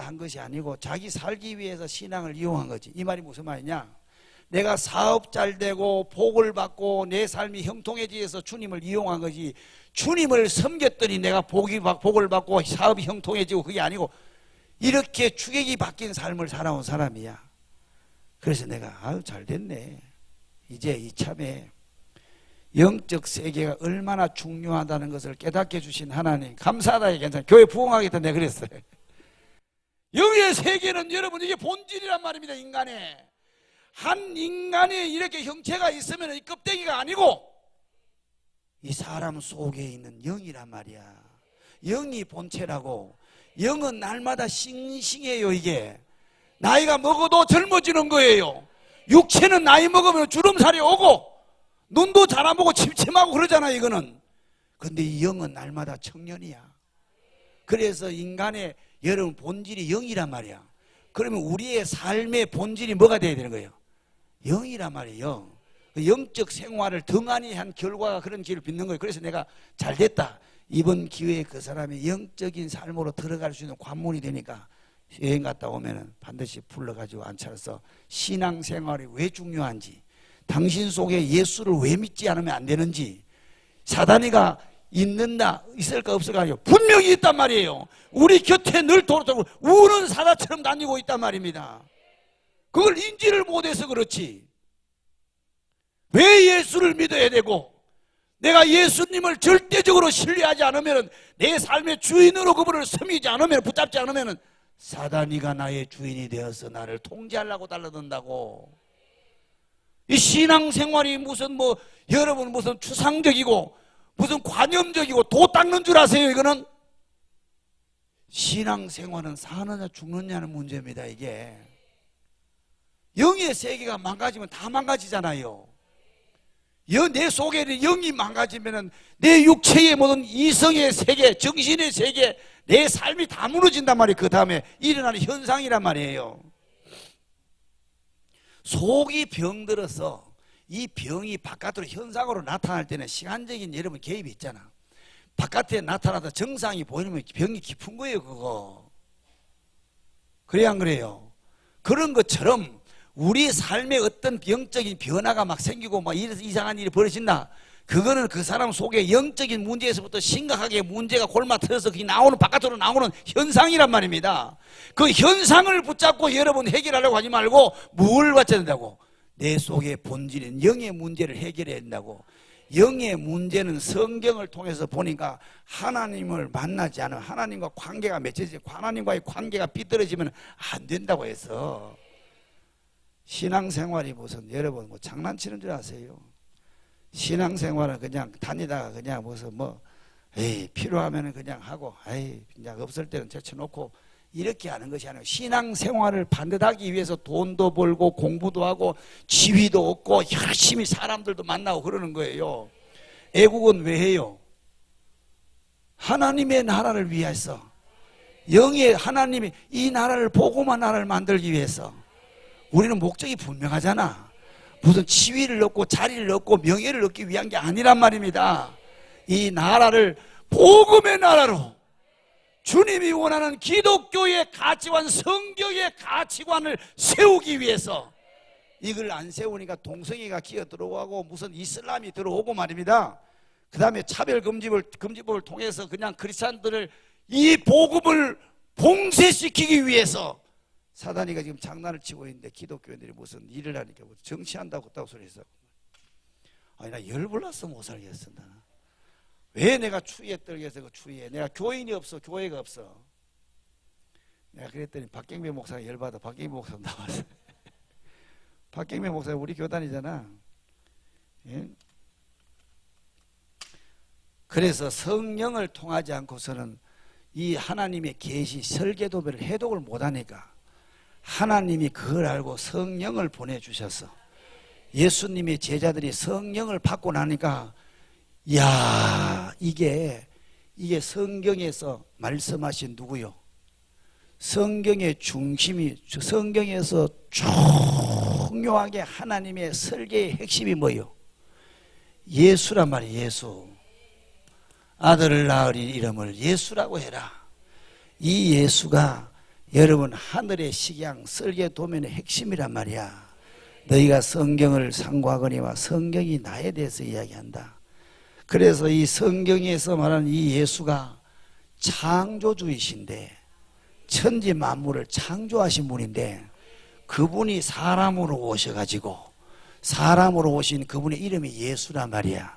한 것이 아니고 자기 살기 위해서 신앙을 이용한 거지. 이 말이 무슨 말이냐? 내가 사업 잘 되고 복을 받고 내 삶이 형통해지어서 주님을 이용한 거지, 주님을 섬겼더니 내가 복을 받고 사업이 형통해지고 그게 아니고 이렇게 주객이 바뀐 삶을 살아온 사람이야. 그래서 내가 잘 됐네. 이제 이참에 영적 세계가 얼마나 중요하다는 것을 깨닫게 해주신 하나님 감사하다. 괜찮아. 교회 부흥하겠다 내가 그랬어요. 영의 세계는 여러분 이게 본질이란 말입니다. 인간의 한 인간의 이렇게 형체가 있으면 이 껍데기가 아니고 이 사람 속에 있는 영이란 말이야. 영이 본체라고. 영은 날마다 싱싱해요. 이게 나이가 먹어도 젊어지는 거예요. 육체는 나이 먹으면 주름살이 오고 눈도 잘 안 보고 침침하고 그러잖아 이거는. 근데 이 영은 날마다 청년이야. 그래서 인간의 여러분 본질이 영이란 말이야. 그러면 우리의 삶의 본질이 뭐가 돼야 되는 거예요? 영이란 말이에요. 그 영적 생활을 등한히 한 결과가 그런 길을 빚는 거예요. 그래서 내가 잘 됐다. 이번 기회에 그 사람이 영적인 삶으로 들어갈 수 있는 관문이 되니까 여행 갔다 오면은 반드시 불러가지고 앉혀서 신앙생활이 왜 중요한지, 당신 속에 예수를 왜 믿지 않으면 안 되는지, 사단이가 있는다 있을까 없을까 아니요, 분명히 있단 말이에요. 우리 곁에 늘 돌아다니고 우는 사자처럼 다니고 있단 말입니다. 그걸 인지를 못해서 그렇지. 왜 예수를 믿어야 되고, 내가 예수님을 절대적으로 신뢰하지 않으면, 내 삶의 주인으로 그분을 섬기지 않으면, 붙잡지 않으면 사단이가 나의 주인이 되어서 나를 통제하려고 달라든다고. 이 신앙생활이 무슨 여러분 무슨 추상적이고 무슨 관념적이고 도 닦는 줄 아세요? 이거는 신앙생활은 사느냐 죽느냐는 문제입니다. 이게 영의 세계가 망가지면 다 망가지잖아요. 내 속에 있는 영이 망가지면 내 육체의 모든 이성의 세계, 정신의 세계, 내 삶이 다 무너진단 말이에요. 그 다음에 일어나는 현상이란 말이에요. 속이 병들어서 이 병이 바깥으로 현상으로 나타날 때는 시간적인 여러분 개입이 있잖아. 바깥에 나타나다 증상이 보이면 병이 깊은 거예요. 그거 그래야 안 그래요? 그런 것처럼 우리 삶에 어떤 영적인 변화가 막 생기고 막 이상한 일이 벌어진다. 그거는 그 사람 속에 영적인 문제에서부터 심각하게 문제가 골마터져서 그게 바깥으로 나오는 현상이란 말입니다. 그 현상을 붙잡고 여러분 해결하려고 하지 말고 뭘 받쳐야 된다고? 내 속의 본질인 영의 문제를 해결해야 된다고. 영의 문제는 성경을 통해서 보니까 하나님을 만나지 않으면 하나님과 관계가 맺혀지지, 하나님과의 관계가 삐뚤어지면 안 된다고 해서. 신앙생활이 무슨 여러분 장난치는 줄 아세요? 신앙생활은 그냥 다니다가 그냥 무슨 필요하면은 그냥 하고, 그냥 없을 때는 제쳐놓고 이렇게 하는 것이 아니고, 신앙생활을 반듯하기 위해서 돈도 벌고 공부도 하고 지위도 얻고 열심히 사람들도 만나고 그러는 거예요. 애국은 왜 해요? 하나님의 나라를 위해서, 영의 하나님이 이 나라를 복음한 나라를 만들기 위해서. 우리는 목적이 분명하잖아. 무슨 지위를 얻고 자리를 얻고 명예를 얻기 위한 게 아니란 말입니다. 이 나라를 복음의 나라로, 주님이 원하는 기독교의 가치관, 성경의 가치관을 세우기 위해서. 이걸 안 세우니까 동성애가 기어 들어오고 무슨 이슬람이 들어오고 말입니다. 그 다음에 차별금지법을 통해서 그냥 크리스찬들을 이 복음을 봉쇄시키기 위해서 사단이가 지금 장난을 치고 있는데, 기독교인들이 무슨 일을 하니까 정치한다고 그따구 소리 했어. 아니, 나 열불나서 못 살겠어. 나는 왜 내가 추위에 떨겠어? 그 추위에 내가 교인이 없어, 교회가 없어. 내가 그랬더니 박경배 목사가 열받아. 박경배 목사 나왔어. 박경배 목사가 우리 교단이잖아. 예? 그래서 성령을 통하지 않고서는 이 하나님의 계시 설계도별을 해독을 못하니까 하나님이 그걸 알고 성령을 보내주셔서 예수님의 제자들이 성령을 받고 나니까, 이야, 이게 성경에서 말씀하신 누구요? 성경의 중심이, 성경에서 중요하게 하나님의 설계의 핵심이 뭐예요? 예수란 말이에요. 예수. 아들을 낳으리 이름을 예수라고 해라. 이 예수가 여러분 하늘의 식양 설계 도면의 핵심이란 말이야. 너희가 성경을 상고하거니와 성경이 나에 대해서 이야기한다. 그래서 이 성경에서 말하는 이 예수가 창조주이신데, 천지 만물을 창조하신 분인데, 그분이 사람으로 오셔가지고, 사람으로 오신 그분의 이름이 예수란 말이야.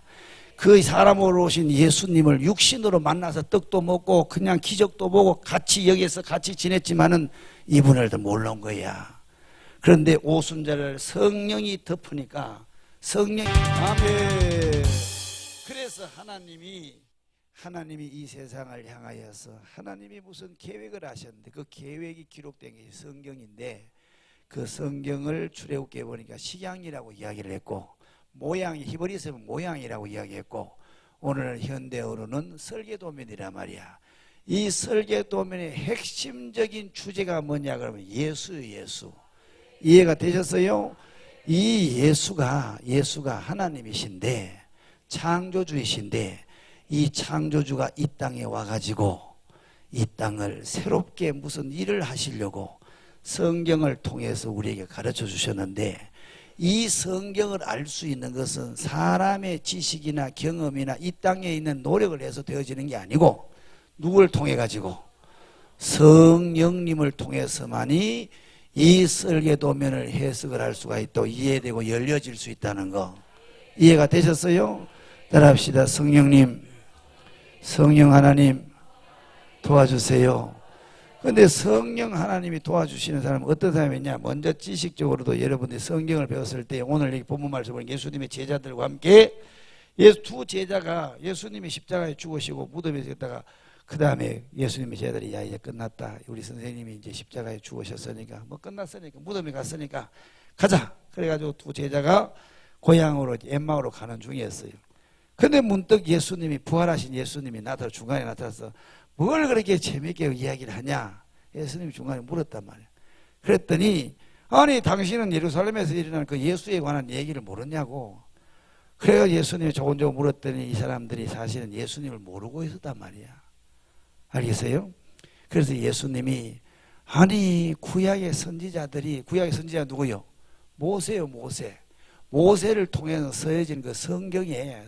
그 사람으로 오신 예수님을 육신으로 만나서 떡도 먹고 그냥 기적도 보고 같이 여기서 같이 지냈지만은 이분을 더 몰라온 거야. 그런데 오순절을 성령이 덮으니까 성령이, 아멘. 그래서 하나님이 이 세상을 향하여서 하나님이 무슨 계획을 하셨는데, 그 계획이 기록된 게 성경인데, 그 성경을 출애굽기에 보니까 식양이라고 이야기를 했고, 모양이 히브리서 모양이라고 이야기했고, 오늘 현대어로는 설계도면이란 말이야. 이 설계도면의 핵심적인 주제가 뭐냐 그러면 예수예요. 예수. 이해가 되셨어요? 이 예수가 하나님이신데 창조주이신데 이 창조주가 이 땅에 와가지고 이 땅을 새롭게 무슨 일을 하시려고 성경을 통해서 우리에게 가르쳐 주셨는데 이 성경을 알 수 있는 것은 사람의 지식이나 경험이나 이 땅에 있는 노력을 해서 되어지는 게 아니고 누구를 통해 가지고 성령님을 통해서만이 이 설계도면을 해석을 할 수가 있고 이해되고 열려질 수 있다는 거 이해가 되셨어요? 따라합시다. 성령님, 성령 하나님 도와주세요. 근데 성령 하나님이 도와주시는 사람은 어떤 사람이냐? 먼저 지식적으로도 여러분들이 성경을 배웠을 때 오늘 이 본문 말씀을 예수님의 제자들과 함께 두 제자가 예수님이 십자가에 죽으시고 무덤에 있다가 그 다음에 예수님의 제자들이 야 이제 끝났다. 우리 선생님이 이제 십자가에 죽으셨으니까 뭐 끝났으니까 무덤에 갔으니까 가자. 그래가지고 두 제자가 고향으로 엠마오로 가는 중이었어요. 근데 문득 예수님이 부활하신 예수님이 중간에 나타나서 뭘 그렇게 재밌게 이야기를 하냐? 예수님이 중간에 물었단 말이에요. 그랬더니 아니 당신은 예루살렘에서 일어난 그 예수에 관한 얘기를 모르냐고. 그래서 예수님이 조곤조곤 물었더니 이 사람들이 사실은 예수님을 모르고 있었단 말이야. 알겠어요? 그래서 예수님이 아니 구약의 선지자들이 구약의 선지자 누구요? 모세요. 모세를 통해서 써진 그 성경에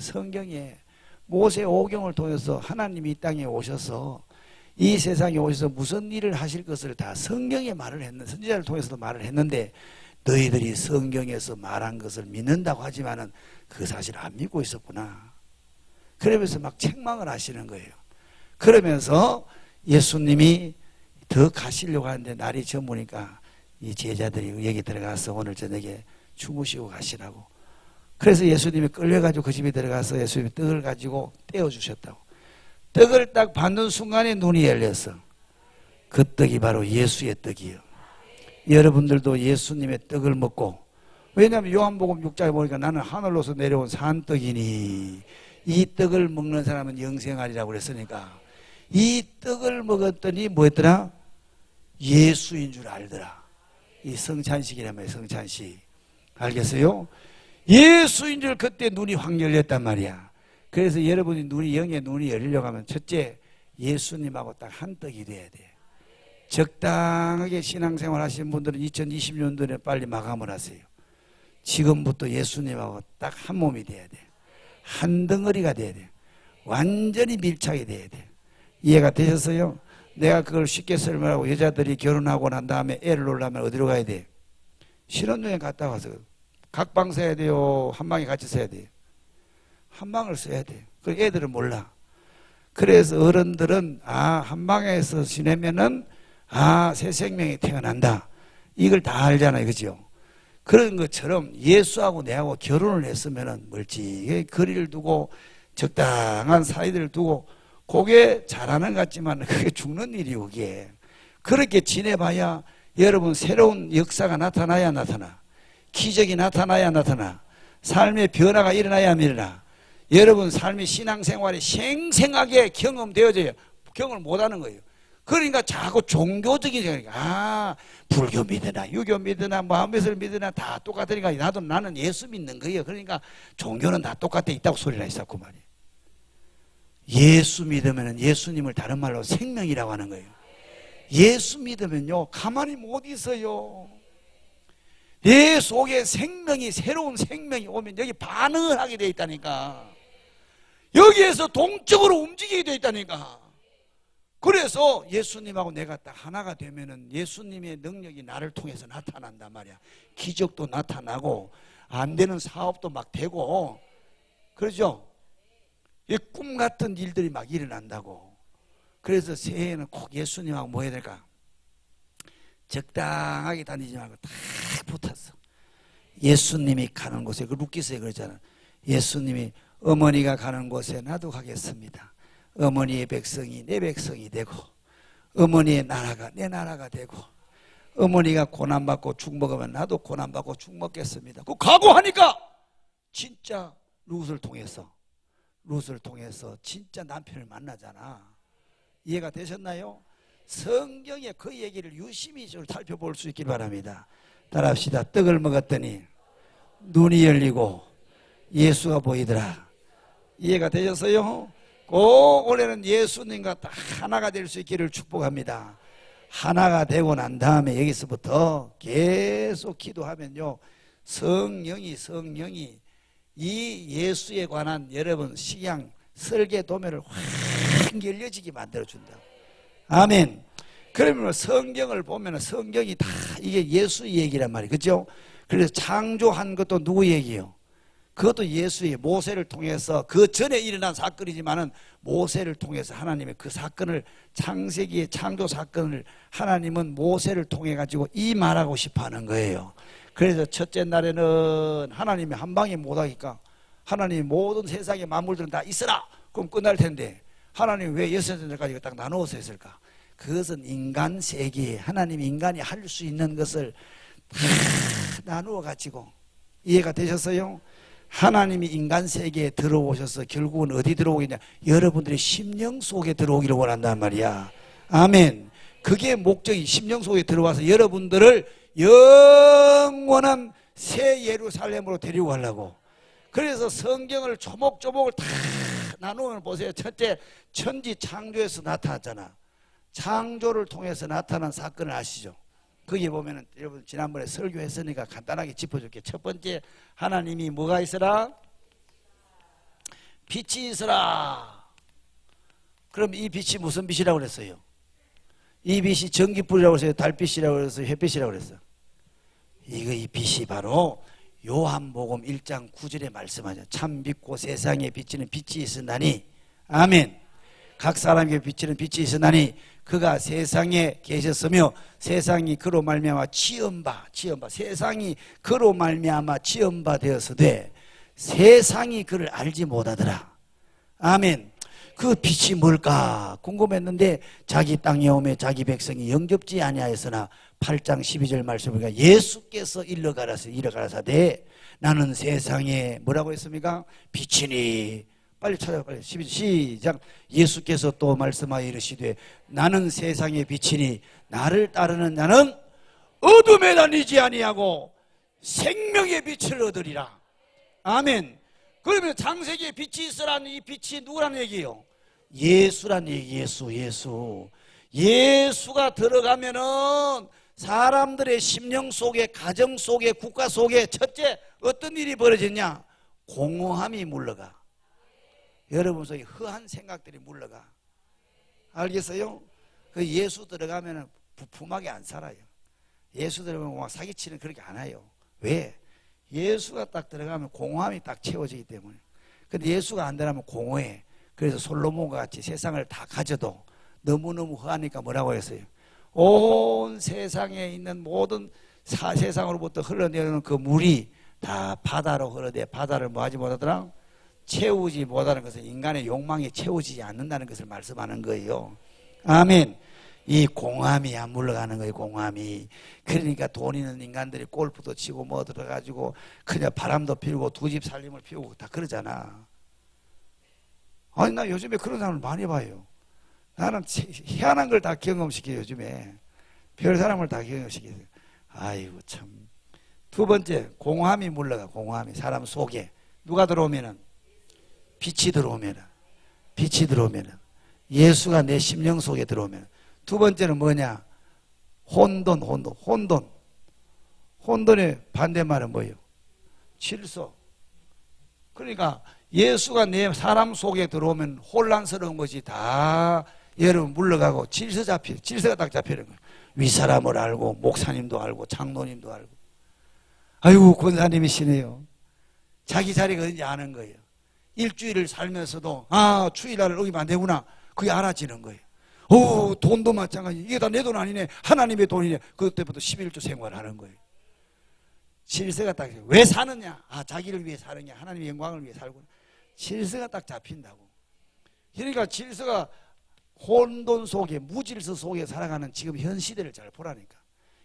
모세 오경을 통해서 하나님이 이 땅에 오셔서 이 세상에 오셔서 무슨 일을 하실 것을 다 성경에 말을 했는데 선지자를 통해서도 말을 했는데 너희들이 성경에서 말한 것을 믿는다고 하지만은 그 사실 안 믿고 있었구나. 그러면서 막 책망을 하시는 거예요. 그러면서 예수님이 더 가시려고 하는데 날이 저무니까 이 제자들이 여기 들어가서 오늘 저녁에 주무시고 가시라고. 그래서 예수님이 끌려가지고 그 집에 들어가서 예수님이 떡을 가지고 떼어주셨다고. 떡을 딱 받는 순간에 눈이 열렸어. 그 떡이 바로 예수의 떡이요. 여러분들도 예수님의 떡을 먹고, 왜냐하면 요한복음 6장에 보니까 나는 하늘로서 내려온 산떡이니 이 떡을 먹는 사람은 영생하리라고 그랬으니까 이 떡을 먹었더니 뭐였더라? 예수인 줄 알더라. 이 성찬식이라면 성찬식. 알겠어요? 예수인 줄 그때 눈이 확 열렸단 말이야. 그래서 여러분이 영의 눈이 열리려고 하면 첫째 예수님하고 딱 한 떡이 돼야 돼. 적당하게 신앙생활 하시는 분들은 2020년도에 빨리 마감을 하세요. 지금부터 예수님하고 딱 한 몸이 돼야 돼. 한 덩어리가 돼야 돼. 완전히 밀착이 돼야 돼. 이해가 되셨어요? 내가 그걸 쉽게 설명하고 여자들이 결혼하고 난 다음에 애를 놓으려면 어디로 가야 돼? 신혼여행 갔다 와서 각 방 써야 돼요? 한 방에 같이 써야 돼요? 한 방을 써야 돼요. 그 애들은 몰라. 그래서 어른들은 한 방에서 지내면은 새 생명이 태어난다. 이걸 다 알잖아요. 그죠? 그런 것처럼 예수하고 내하고 결혼을 했으면은 멀찍이 거리를 두고 적당한 사이들을 두고 그게 잘하는 것 같지만 그게 죽는 일이요. 그게 그렇게 지내봐야 여러분 새로운 역사가 나타나야 나타나. 기적이 나타나야 나타나. 삶의 변화가 일어나야 일어나. 여러분 삶의 신앙생활이 생생하게 경험되어져요. 경험을 못하는 거예요. 그러니까 자꾸 종교적인 생각이 불교 믿으나 유교 믿으나 마음에서 믿으나 다 똑같으니까 나는 예수 믿는 거예요. 그러니까 종교는 다 똑같아 있다고 소리를 했었고 말이에요. 예수 믿으면 예수님을 다른 말로 생명이라고 하는 거예요. 예수 믿으면요 가만히 못 있어요. 내 속에 생명이 새로운 생명이 오면 여기 반응을 하게 돼 있다니까. 여기에서 동적으로 움직이게 돼 있다니까. 그래서 예수님하고 내가 딱 하나가 되면은 예수님의 능력이 나를 통해서 나타난단 말이야. 기적도 나타나고 안 되는 사업도 막 되고 그러죠. 이 꿈 같은 일들이 막 일어난다고. 그래서 새해에는 꼭 예수님하고 뭐 해야 될까? 적당하게 다니지 말고 딱 붙었어. 예수님이 가는 곳에 그 루키스에 그러잖아. 예수님이 어머니가 가는 곳에 나도 가겠습니다. 어머니의 백성이 내 백성이 되고 어머니의 나라가 내 나라가 되고 어머니가 고난받고 죽 먹으면 나도 고난받고 죽 먹겠습니다. 그 각오하니까 진짜 룻을 통해서 진짜 남편을 만나잖아. 이해가 되셨나요? 성경에 그 얘기를 유심히 좀 살펴볼 수 있길 바랍니다. 따라합시다. 떡을 먹었더니 눈이 열리고 예수가 보이더라. 이해가 되셨어요? 꼭 올해는 예수님과 딱 하나가 될 수 있기를 축복합니다. 하나가 되고 난 다음에 여기서부터 계속 기도하면요, 성령이 이 예수에 관한 여러분 식양 설계 도면을 확 열려지게 만들어준다. 아멘. 그러면 성경을 보면 성경이 다 이게 예수 얘기란 말이에요. 그죠? 그래서 창조한 것도 누구 얘기예요? 그것도 예수의 모세를 통해서, 그 전에 일어난 사건이지만은 모세를 통해서 하나님의 그 사건을, 창세기의 창조 사건을 하나님은 모세를 통해 가지고 이 말하고 싶어 하는 거예요. 그래서 첫째 날에는 하나님이 한 방에 못하니까 하나님이 모든 세상의 만물들은 다 있어라 그럼 끝날 텐데 하나님이 왜 여섯 날까지 딱 나누어서 했을까? 그것은 인간 세계에 하나님이 인간이 할 수 있는 것을 다 나누어 가지고, 이해가 되셨어요? 하나님이 인간 세계에 들어오셔서 결국은 어디 들어오겠냐? 여러분들의 심령 속에 들어오기를 원한단 말이야. 아멘. 그게 목적이, 심령 속에 들어와서 여러분들을 영원한 새 예루살렘으로 데리고 가려고. 그래서 성경을 조목조목을 다 나누면 보세요. 첫째, 천지 창조에서 나타났잖아. 창조를 통해서 나타난 사건을 아시죠? 거기에 보면은 여러분 지난번에 설교했으니까 간단하게 짚어줄게요. 첫 번째, 하나님이 뭐가 있어라? 빛이 있어라. 그럼 이 빛이 무슨 빛이라고 그랬어요? 이 빛이 전기불이라고 했어요? 달빛이라고 그랬어요? 햇빛이라고 그랬어요? 이 빛이 바로 요한복음 1장 9절에 말씀하죠. 참 빛고 세상에 비치는 빛이 있으나니, 아멘. 각 사람에게 비치는 빛이 있으나니 그가 세상에 계셨으며 세상이 그로 말미암아 지음바 세상이 그로 말미암아 지음바 되었으되 세상이 그를 알지 못하더라. 아멘. 그 빛이 뭘까 궁금했는데 자기 땅에 오매 자기 백성이 영접지 아니하였으나 8장 12절 말씀을 보니까 예수께서 이르가라사대 나는 세상에 뭐라고 했습니까? 빛이니. 빨리 찾아봐. 빨리 12절 시작. 예수께서 또 말씀하여 이르시되 나는 세상의 빛이니 나를 따르는 자는 어둠에 다니지 아니하고 생명의 빛을 얻으리라. 아멘. 그러면 창세기에 빛이 있으라는 이 빛이 누구라는 얘기예요? 예수란 얘기. 예수가 들어가면은 사람들의 심령 속에, 가정 속에, 국가 속에 첫째 어떤 일이 벌어졌냐? 공허함이 물러가. 여러분 속에 허한 생각들이 물러가. 알겠어요? 그 예수 들어가면은 부품하게 안 살아요. 예수 들어가면 막 사기치는 그렇게 안 해요. 왜? 예수가 딱 들어가면 공허함이 딱 채워지기 때문에. 근데 예수가 안 들어가면 공허해. 그래서 솔로몬과 같이 세상을 다 가져도 너무너무 허하니까 뭐라고 했어요? 온 세상에 있는 모든 세상으로부터 흘러내리는 그 물이 다 바다로 흘러내 바다를 뭐 하지 못하더라? 채우지 못하는 것은 인간의 욕망이 채워지지 않는다는 것을 말씀하는 거예요. 아멘. 이 공함이 안 물러가는 거예요. 공함이. 그러니까 돈 있는 인간들이 골프도 치고 뭐 들어가지고 그냥 바람도 피우고 두 집 살림을 피우고 다 그러잖아. 아니 나 요즘에 그런 사람을 많이 봐요. 나는 희한한 걸 다 경험시켜요. 요즘에 별 사람을 다 경험시켜요. 아이고 참. 두 번째, 공함이 물러가. 공함이 사람 속에 누가 들어오면은 빛이 들어오면은 예수가 내 심령 속에 들어오면. 두 번째는 뭐냐? 혼돈의 반대말은 뭐예요? 질서. 그러니까 예수가 내 사람 속에 들어오면 혼란스러운 것이 다 여러분 물러가고 질서가 딱 잡히는 거예요. 윗사람을 알고 목사님도 알고 장로님도 알고. 아이고 권사님이시네요. 자기 자리가 어딘지 아는 거예요. 일주일을 살면서도 주일날을 어기면 안 되구나. 그게 알아지는 거예요. 돈도 마찬가지. 이게 다 내 돈 아니네. 하나님의 돈이네. 그때부터 11조 생활하는 거예요. 질서가 딱. 왜 사느냐? 자기를 위해 사느냐? 하나님의 영광을 위해 살구나. 질서가 딱 잡힌다고. 그러니까 질서가 혼돈 속에, 무질서 속에 살아가는 지금 현 시대를 잘 보라니까.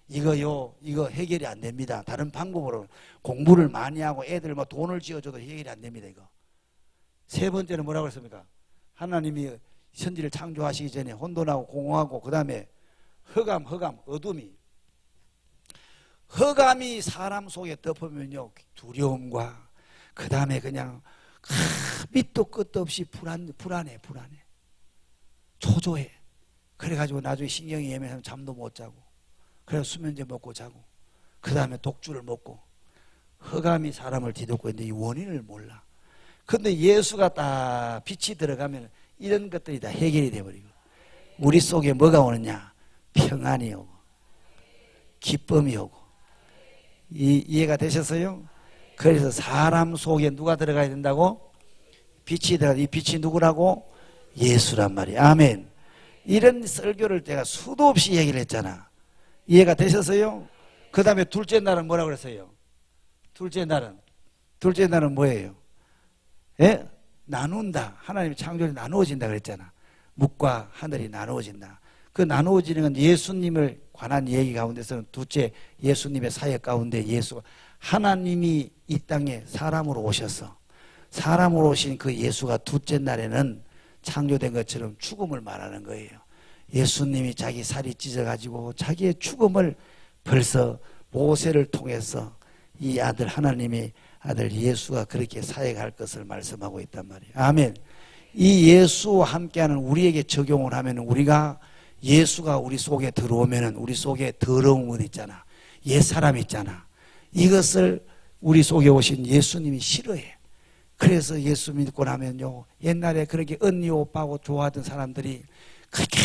이거 해결이 안 됩니다. 다른 방법으로 공부를 많이 하고 애들 뭐 돈을 지어줘도 해결이 안 됩니다. 이거. 세 번째는 뭐라고 했습니까? 하나님이 천지를 창조하시기 전에 혼돈하고 공허하고 그 다음에 흑암, 어둠이. 흑암이 사람 속에 덮으면요, 두려움과 그 다음에 그냥 밑도 끝도 없이 불안해. 초조해. 그래가지고 나중에 신경이 예민하면 잠도 못 자고, 그래서 수면제 먹고 자고, 그 다음에 독주를 먹고. 흑암이 사람을 뒤덮고 있는데 이 원인을 몰라. 근데 예수가 딱 빛이 들어가면 이런 것들이 다 해결이 돼버리고, 우리 속에 뭐가 오느냐? 평안이 오고 기쁨이 오고. 이해가 되셨어요? 그래서 사람 속에 누가 들어가야 된다고? 빛이 들어가. 이 빛이 누구라고? 예수란 말이야. 아멘. 이런 설교를 내가 수도 없이 얘기를 했잖아. 이해가 되셨어요? 그 다음에 둘째 날은 뭐라고 그랬어요? 둘째 날은 뭐예요? 예? 나눈다. 하나님의 창조물이 나누어진다 그랬잖아. 묵과 하늘이 나누어진다. 그 나누어지는 건 예수님을 관한 얘기 가운데서는 둘째, 예수님의 사역 가운데 예수가, 하나님이 이 땅에 사람으로 오셨어. 사람으로 오신 그 예수가 둘째 날에는 창조된 것처럼 죽음을 말하는 거예요. 예수님이 자기 살이 찢어가지고 자기의 죽음을 벌써 모세를 통해서 이 아들, 하나님의 아들 예수가 그렇게 사역할 것을 말씀하고 있단 말이에요. 아멘. 이 예수와 함께하는 우리에게 적용을 하면, 우리가 예수가 우리 속에 들어오면 우리 속에 더러운 것 있잖아, 옛사람 있잖아, 이것을 우리 속에 오신 예수님이 싫어해. 그래서 예수 믿고 나면요, 옛날에 그렇게 언니 오빠하고 좋아하던 사람들이 그렇게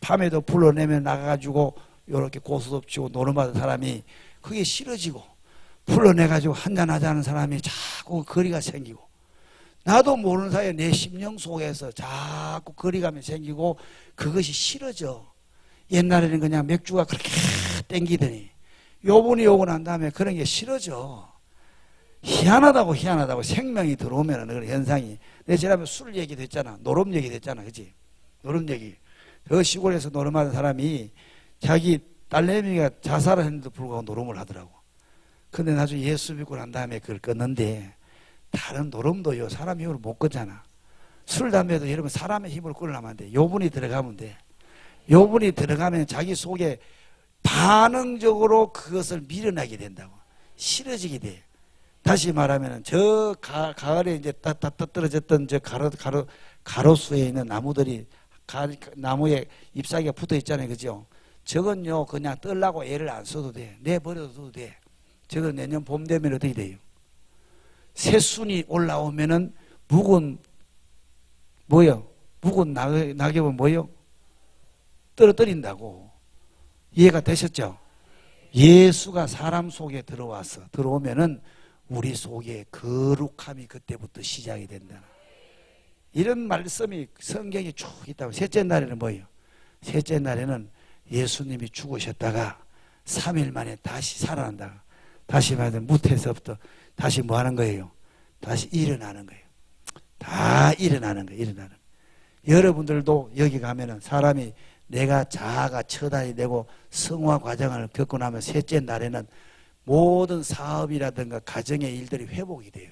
밤에도 불러내면 나가가지고 이렇게 고스톱 치고 노름하던 사람이 그게 싫어지고, 불러내가지고 한잔하자는 사람이 자꾸 거리가 생기고, 나도 모르는 사이에 내 심령 속에서 자꾸 거리감이 생기고 그것이 싫어져. 옛날에는 그냥 맥주가 그렇게 땡기더니 요분이 오고 난 다음에 그런 게 싫어져. 희한하다고 생명이 들어오면 그런 현상이. 내가 지난번에 술 얘기도 했잖아. 노름 얘기도 했잖아. 그치? 노름 얘기. 그 시골에서 노름하는 사람이 자기 딸내미가 자살을 했는데도 불구하고 노름을 하더라고. 근데 나중에 예수 믿고 난 다음에 그걸 끊는데, 다른 노름도요, 사람 힘으로 못 끊잖아. 술, 담배도 여러분 사람의 힘으로 끊으려면 안 돼. 요분이 들어가면 돼. 요분이 들어가면 자기 속에 반응적으로 그것을 밀어내게 된다고. 싫어지게 돼. 다시 말하면 저 가을에 이제 떨어졌던 저 가로수에 있는 나무들이 나무에 잎사귀가 붙어 있잖아요. 그죠? 저건요, 그냥 떨라고 애를 안 써도 돼. 내버려둬도 돼. 저건 내년 봄 되면 어떻게 돼요? 새순이 올라오면은 묵은 낙엽은 뭐요? 떨어뜨린다고. 이해가 되셨죠? 예수가 사람 속에 들어오면은 우리 속에 거룩함이 그때부터 시작이 된다. 이런 말씀이 성경에 쭉 있다고. 셋째 날에는 뭐예요? 셋째 날에는 예수님이 죽으셨다가 3일 만에 다시 살아난다. 다시 말하면 무태서부터 다시 뭐 하는 거예요? 다시 일어나는 거예요. 다 일어나는 거예요. 여러분들도 여기 가면은 사람이 내가 자아가 처단이 되고 성화 과정을 겪고 나면 셋째 날에는 모든 사업이라든가 가정의 일들이 회복이 돼요.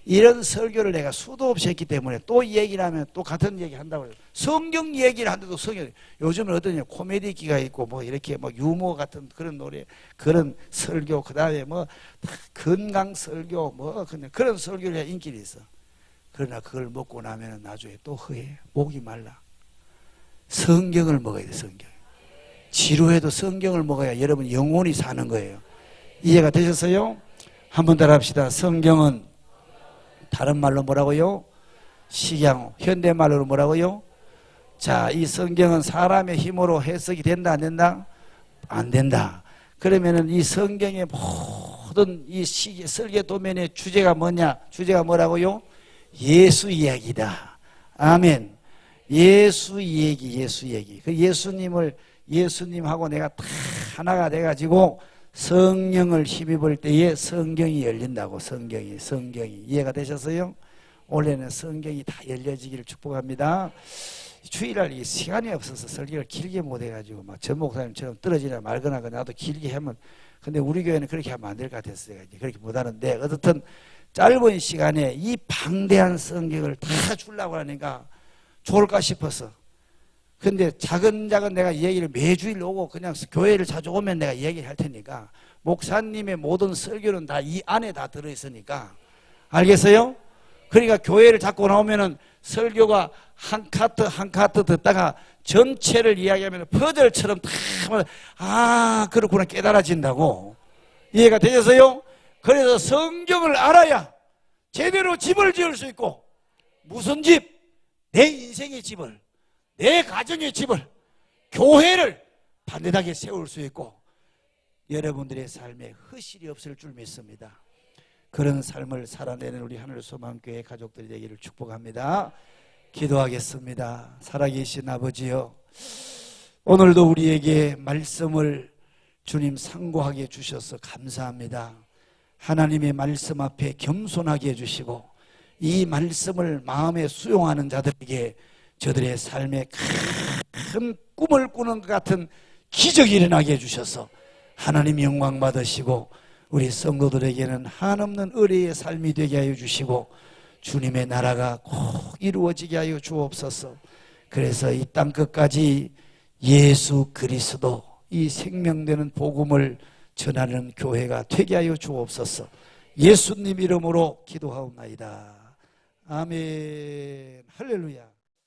이런 설교를 내가 수도 없이 했기 때문에 또 얘기를 하면 또 같은 얘기 한다고 해요. 성경 얘기를 하는데도 요즘은 어떠냐, 코미디기가 있고 뭐 이렇게 뭐 유머 같은 그런 노래, 그런 설교, 그 다음에 뭐 건강 설교, 뭐 그런 설교를 해야 인기가 있어. 그러나 그걸 먹고 나면 나중에 또 허해. 목이 말라. 성경을 먹어야 돼. 성경. 지루해도 성경을 먹어야 여러분 영원히 사는 거예요. 이해가 되셨어요? 한번 더 합시다. 성경은 다른 말로 뭐라고요? 식양. 현대말로 뭐라고요? 자, 이 성경은 사람의 힘으로 해석이 된다, 안 된다? 안 된다. 그러면은 이 성경의 모든 이 설계 도면의 주제가 뭐냐? 주제가 뭐라고요? 예수 이야기다. 아멘. 예수 얘기. 그 예수님하고 내가 다 하나가 돼가지고 성령을 힘입을 때에 성경이 열린다고. 성경이. 이해가 되셨어요? 올해는 성경이 다 열려지기를 축복합니다. 주일날 이 시간이 없어서 설교를 길게 못 해가지고 막 전 목사님처럼 떨어지나 말거나 나도 길게 하면, 근데 우리 교회는 그렇게 하면 안 될 것 같았어요. 그렇게 못 하는데 어떻든 짧은 시간에 이 방대한 성경을 다 주려고 하니까 좋을까 싶어서. 근데 차근차근 내가 얘기를 매주일 오고 그냥 교회를 자주 오면 내가 얘기할 테니까 목사님의 모든 설교는 다 이 안에 다 들어있으니까 알겠어요? 그러니까 교회를 자꾸 나오면은 설교가 한 카트 한 카트 듣다가 전체를 이야기하면 퍼즐처럼 다 그렇구나 깨달아진다고. 이해가 되셨어요? 그래서 성경을 알아야 제대로 집을 지을 수 있고, 무슨 집? 내 인생의 집을, 내 가정의 집을, 교회를 반듯하게 세울 수 있고 여러분들의 삶에 허실이 없을 줄 믿습니다. 그런 삶을 살아내는 우리 하늘소망교회 가족들이 되기를 축복합니다. 기도하겠습니다. 살아계신 아버지여, 오늘도 우리에게 말씀을 주님 상고하게 주셔서 감사합니다. 하나님의 말씀 앞에 겸손하게 해주시고 이 말씀을 마음에 수용하는 자들에게 저들의 삶에 큰 꿈을 꾸는 것 같은 기적이 일어나게 해주셔서 하나님 영광 받으시고 우리 성도들에게는 한없는 의뢰의 삶이 되게 하여 주시고 주님의 나라가 꼭 이루어지게 하여 주옵소서. 그래서 이 땅 끝까지 예수 그리스도 이 생명되는 복음을 전하는 교회가 되게 하여 주옵소서. 예수님 이름으로 기도하옵나이다. 아멘. 할렐루야.